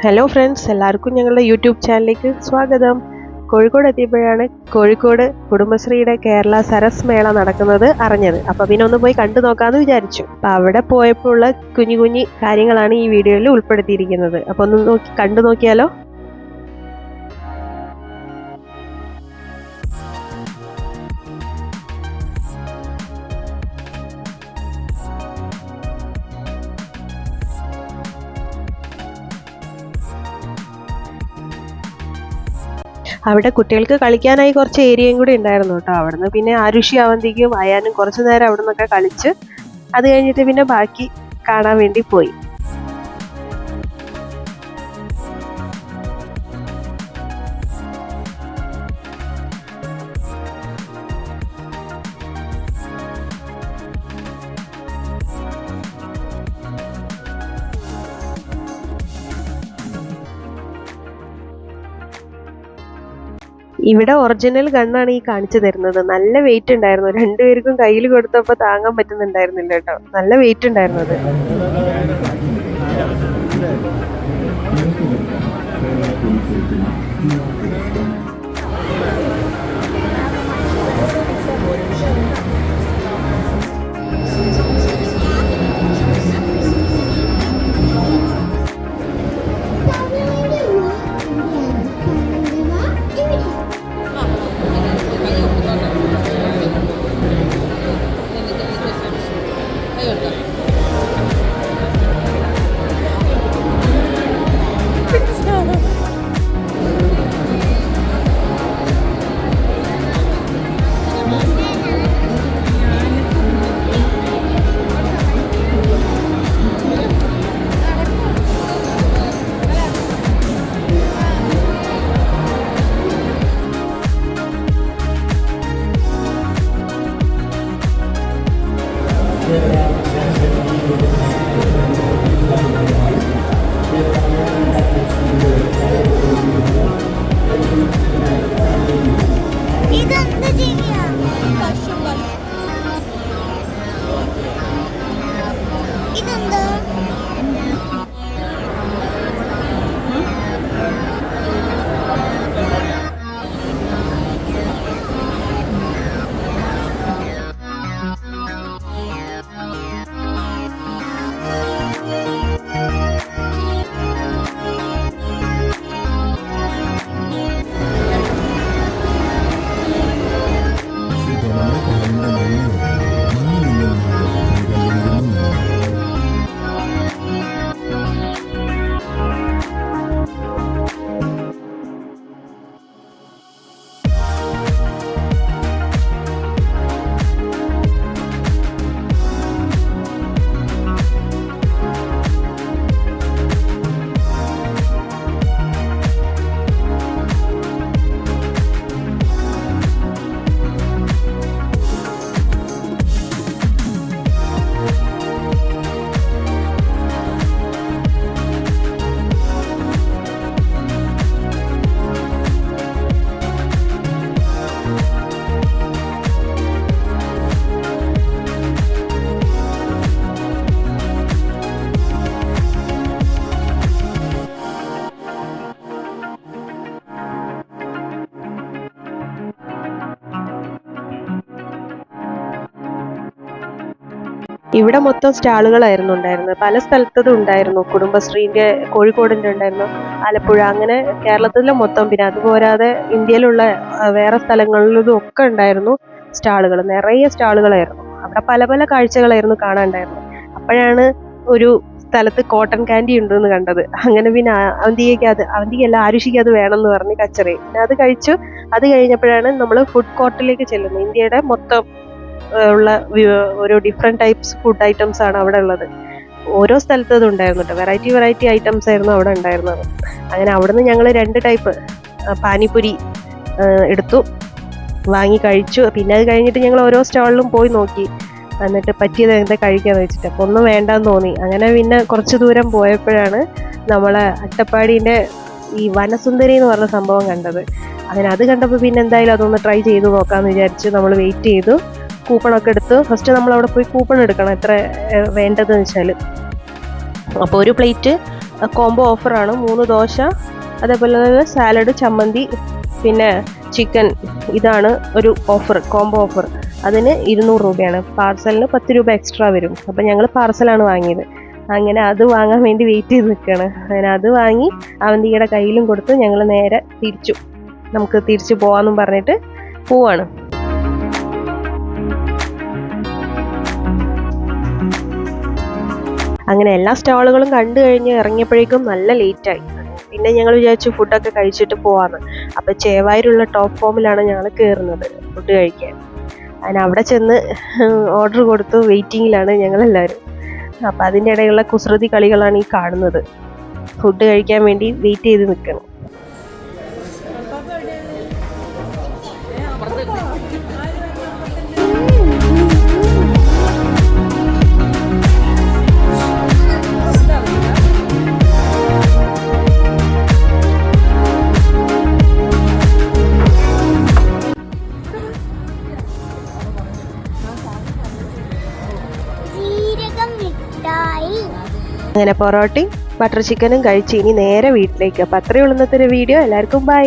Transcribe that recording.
Hello friends, എല്ലാവർക്കും ഞങ്ങളുടെ YouTube ചാനലിലേക്ക് സ്വാഗതം. കോഴിക്കോട് എത്തിയപ്പോഴാണ് കോഴിക്കോട് കുടുംബശ്രീയുടെ കേരള സരസ് മേള നടക്കുന്നത് അറിഞ്ഞത്. അപ്പോൾ പിന്നെ ഒന്ന് പോയി കണ്ടു നോക്കാമെന്ന് വിചാരിച്ചു. അപ്പോൾ അവിടെ പോയപ്പോൾ ഉള്ള കുഞ്ഞു കുഞ്ഞു കാര്യങ്ങളാണ് ഈ വീഡിയോയിൽ ഉൾപ്പെടുത്തിയിരിക്കുന്നത്. അപ്പോൾ ഒന്ന് കണ്ടു നോക്കിയാലോ. അവിടെ കുട്ടികൾക്ക് കളിക്കാനായി കുറച്ച് ഏരിയയും കൂടി ഉണ്ടായിരുന്നു കേട്ടോ. അവിടുന്ന് പിന്നെ ആരുഷി അവന്തിക്കും അയാനും കുറച്ചു നേരം അവിടെ നിന്നൊക്കെ കളിച്ച് അത് കഴിഞ്ഞിട്ട് പിന്നെ ബാക്കി കാണാൻ വേണ്ടി പോയി. ഇവിടെ ഒറിജിനൽ ഗണ്ണാണ് ഈ കാണിച്ചു തരുന്നത്. നല്ല വെയിറ്റ് ഉണ്ടായിരുന്നു. രണ്ടുപേർക്കും കയ്യിൽ കൊടുത്തപ്പോൾ താങ്ങാൻ പറ്റുന്നുണ്ടായിരുന്നില്ല കേട്ടോ. നല്ല വെയിറ്റ് ഉണ്ടായിരുന്നു അത്. ഇവിടെ മൊത്തം സ്റ്റാളുകളായിരുന്നു ഉണ്ടായിരുന്നത്. പല സ്ഥലത്തതും ഉണ്ടായിരുന്നു. കുടുംബശ്രീൻ്റെ കോഴിക്കോടിൻ്റെ ഉണ്ടായിരുന്നു, ആലപ്പുഴ, അങ്ങനെ കേരളത്തിലെ മൊത്തം. പിന്നെ അതുപോരാതെ ഇന്ത്യയിലുള്ള വേറെ സ്ഥലങ്ങളിലും ഒക്കെ ഉണ്ടായിരുന്നു സ്റ്റാളുകൾ. നിറയെ സ്റ്റാളുകളായിരുന്നു. അവിടെ പല പല കാഴ്ചകളായിരുന്നു കാണാനുണ്ടായിരുന്നത്. അപ്പോഴാണ് ഒരു സ്ഥലത്ത് കോട്ടൺ ക്യാൻഡി ഉണ്ടെന്ന് കണ്ടത്. അങ്ങനെ പിന്നെ അവന്തിക്കല്ല, ആരുഷിക്ക് അത് വേണമെന്ന് പറഞ്ഞ് കച്ചറി. പിന്നെ അത് കഴിച്ചു. അത് കഴിഞ്ഞപ്പോഴാണ് നമ്മൾ ഫുഡ് കോർട്ടിലേക്ക് ചെല്ലുന്നത്. ഇന്ത്യയുടെ മൊത്തം ഉള്ള ഒരു ഡിഫറെൻറ്റ് ടൈപ്സ് ഫുഡ് ഐറ്റംസ് ആണ് അവിടെ ഉള്ളത്. ഓരോ സ്ഥലത്തും അത് ഉണ്ടായിരുന്നു കേട്ടോ. വെറൈറ്റി ഐറ്റംസ് ആയിരുന്നു അവിടെ ഉണ്ടായിരുന്നത്. അങ്ങനെ അവിടെ നിന്ന് ഞങ്ങൾ 2 ടൈപ്പ് പാനിപുരി എടുത്തു, വാങ്ങി കഴിച്ചു. പിന്നെ അത് കഴിഞ്ഞിട്ട് ഞങ്ങൾ ഓരോ സ്റ്റാളിലും പോയി നോക്കി, എന്നിട്ട് പറ്റിയത് എന്താ കഴിക്കാന്ന് വെച്ചിട്ട്. അപ്പോൾ ഒന്നും വേണ്ടാന്ന് തോന്നി. അങ്ങനെ പിന്നെ കുറച്ച് ദൂരം പോയപ്പോഴാണ് നമ്മളെ അട്ടപ്പാടിൻ്റെ ഈ വനസുന്ദരി എന്ന് പറഞ്ഞ സംഭവം കണ്ടത്. അങ്ങനെ അത് കണ്ടപ്പോൾ പിന്നെ എന്തായാലും അതൊന്ന് ട്രൈ ചെയ്ത് നോക്കാമെന്ന് വിചാരിച്ച് നമ്മൾ വെയിറ്റ് ചെയ്തു. കൂപ്പണൊക്കെ എടുത്ത് ഫസ്റ്റ് നമ്മൾ അവിടെ പോയി കൂപ്പൺ എടുക്കണം എത്ര വേണ്ടതെന്ന് വെച്ചാൽ. അപ്പോൾ ഒരു പ്ലേറ്റ് കോംബോ ഓഫറാണ്. 3 ദോശ, അതേപോലെ തന്നെ സാലഡ്, ചമ്മന്തി, പിന്നെ ചിക്കൻ. ഇതാണ് ഒരു ഓഫർ, കോംബോ ഓഫർ. അതിന് 200 രൂപയാണ്. പാർസലിന് 10 രൂപ എക്സ്ട്രാ വരും. അപ്പം ഞങ്ങൾ പാർസലാണ് വാങ്ങിയത്. അങ്ങനെ അത് വാങ്ങാൻ വേണ്ടി വെയിറ്റ് ചെയ്ത് നിൽക്കുകയാണ്. അങ്ങനെ അത് വാങ്ങി അവന്തികയുടെ കയ്യിലും കൊടുത്ത് ഞങ്ങൾ നേരെ നമുക്ക് തിരിച്ചു പോകാമെന്നും പറഞ്ഞിട്ട് പോവാണ്. അങ്ങനെ എല്ലാ സ്റ്റാളുകളും കണ്ടു കഴിഞ്ഞ് ഇറങ്ങിയപ്പോഴേക്കും നല്ല ലേറ്റായി. പിന്നെ ഞങ്ങൾ വിചാരിച്ചു ഫുഡൊക്കെ കഴിച്ചിട്ട് പോവാന്ന്. അപ്പം ചേവായൂരുള്ള ടോപ്പ് ഫോമിലാണ് ഞങ്ങൾ കയറുന്നത് ഫുഡ് കഴിക്കാൻ. അതിന് അവിടെ ചെന്ന് ഓർഡർ കൊടുത്തു. വെയിറ്റിങ്ങിലാണ് ഞങ്ങളെല്ലാവരും. അപ്പം അതിൻ്റെ ഇടയിലുള്ള കുസൃതി കളികളാണ് ഈ കാണുന്നത്. ഫുഡ് കഴിക്കാൻ വേണ്ടി വെയിറ്റ് ചെയ്ത് നിൽക്കണം. അങ്ങനെ പൊറോട്ടയും ബട്ടർ ചിക്കനും കഴിച്ച് ഇനി നേരെ വീട്ടിലേക്ക്. അപ്പം അത്രയേ ഉള്ളൂ ഇന്നത്തെ ഒരു വീഡിയോ. എല്ലാവർക്കും ബൈ.